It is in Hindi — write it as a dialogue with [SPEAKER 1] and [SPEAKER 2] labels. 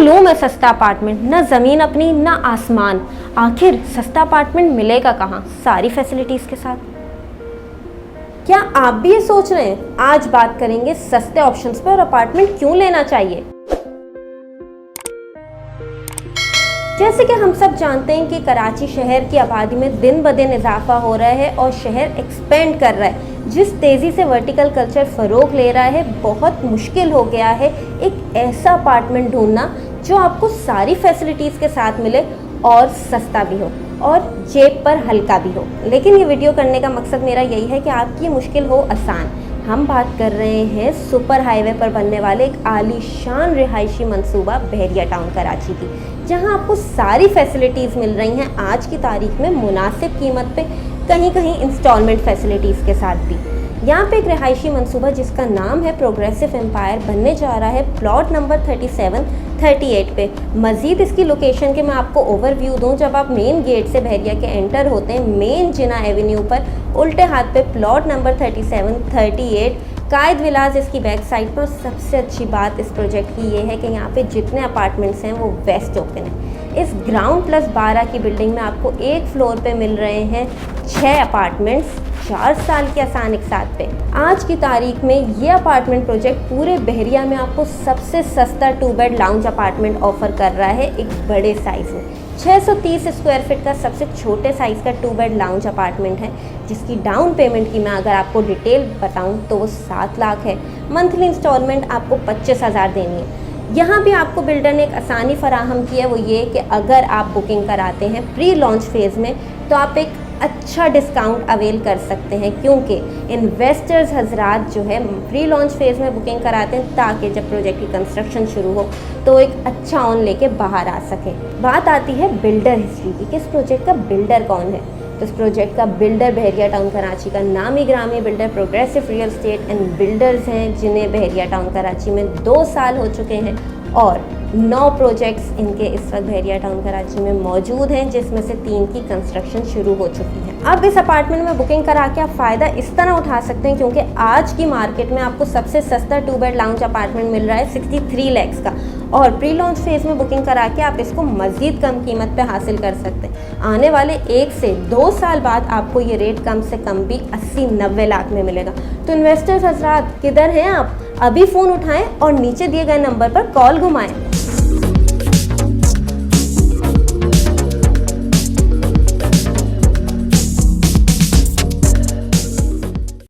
[SPEAKER 1] लूँ मैं सस्ता अपार्टमेंट, ना ज़मीन अपनी ना आसमान। आखिर सस्ता अपार्टमेंट मिलेगा कहाँ सारी फैसिलिटीज़ के साथ? क्या आप भी ये सोच रहे हैं? आज बात करेंगे सस्ते ऑप्शंस पे और अपार्टमेंट क्यों लेना चाहिए। जैसे कि हम सब जानते हैं कि कराची शहर की आबादी में दिन ब दिन इजाफा हो रहा है और शहर एक्सपेंड कर रहा है। जिस तेज़ी से वर्टिकल कल्चर फ़रोग ले रहा है, बहुत मुश्किल हो गया है एक ऐसा अपार्टमेंट ढूंढना जो आपको सारी फैसिलिटीज़ के साथ मिले और सस्ता भी हो और जेब पर हल्का भी हो। लेकिन ये वीडियो करने का मकसद मेरा यही है कि आपकी मुश्किल हो आसान। हम बात कर रहे हैं सुपर हाईवे पर बनने वाले एक आलीशान रिहायशी मंसूबा बहरिया टाउन कराची की, जहां आपको सारी फैसिलिटीज़ मिल रही हैं आज की तारीख में मुनासिब कीमत पे, कहीं कहीं इंस्टॉलमेंट फैसिलिटीज़ के साथ भी। यहाँ पे एक रिहायशी मंसूबा जिसका नाम है प्रोग्रेसिव एम्पायर बनने जा रहा है प्लॉट नंबर 37-38 पे। मज़ीद इसकी लोकेशन के मैं आपको ओवरव्यू दूँ। जब आप मेन गेट से बहरिया के एंटर होते हैं मेन जिना एवेन्यू पर उल्टे हाथ पे प्लॉट नंबर 37-38 कायद विलास इसकी बैक साइड पर। सबसे अच्छी बात इस प्रोजेक्ट की ये है कि यहाँ पे जितने अपार्टमेंट्स हैं वो वेस्ट ओपन है। इस ग्राउंड प्लस 12 की बिल्डिंग में आपको एक फ्लोर पे मिल रहे हैं 6 अपार्टमेंट्स 4 साल के आसान एक साथ पे। आज की तारीख में ये अपार्टमेंट प्रोजेक्ट पूरे बहरिया में आपको सबसे सस्ता 2 बेड लाउंज अपार्टमेंट ऑफर कर रहा है एक बड़े साइज़ में। 630 स्क्वायर फीट का सबसे छोटे साइज़ का 2 बेड लाउंज अपार्टमेंट है, जिसकी डाउन पेमेंट की मैं अगर आपको डिटेल बताऊं तो वो 7 लाख है। मंथली इंस्टॉलमेंट आपको 25,000 देनी है। यहाँ भी आपको बिल्डर ने एक आसानी फराहम की है, वो ये कि अगर आप बुकिंग कराते हैं प्री लॉन्च फेज़ में तो आप एक अच्छा डिस्काउंट अवेल कर सकते हैं, क्योंकि इन्वेस्टर्स हजरात जो है प्री लॉन्च फेज़ में बुकिंग कराते हैं ताकि जब प्रोजेक्ट की कंस्ट्रक्शन शुरू हो तो एक अच्छा ऑन लेके बाहर आ सके। बात आती है बिल्डर हिस्ट्री की कि इस प्रोजेक्ट का बिल्डर कौन है। तो इस प्रोजेक्ट का बिल्डर बहरिया टाउन कराची का नामी ग्रामी builder progressive real estate and builders हैं, जिन्हें बहरिया टाउन कराची में 2 साल हो चुके हैं और 9 प्रोजेक्ट्स इनके इस वक्त बहरिया टाउन कराची में मौजूद हैं, जिसमें से 3 की कंस्ट्रक्शन शुरू हो चुकी है। अब इस अपार्टमेंट में बुकिंग करा के आप फ़ायदा इस तरह उठा सकते हैं, क्योंकि आज की मार्केट में आपको सबसे सस्ता 2 बेड लाउंज अपार्टमेंट मिल रहा है 63 लाख का, और प्री लॉन्च फेज़ में बुकिंग करा के आप इसको मज़ीद कम कीमत पे हासिल कर सकते हैं। आने वाले 1 से 2 साल बाद आपको ये रेट कम से कम भी 80-90 लाख में मिलेगा। तो इन्वेस्टर्स हजरात किधर हैं आप? अभी फ़ोन उठाएं और नीचे दिए गए नंबर पर कॉल घुमाएं।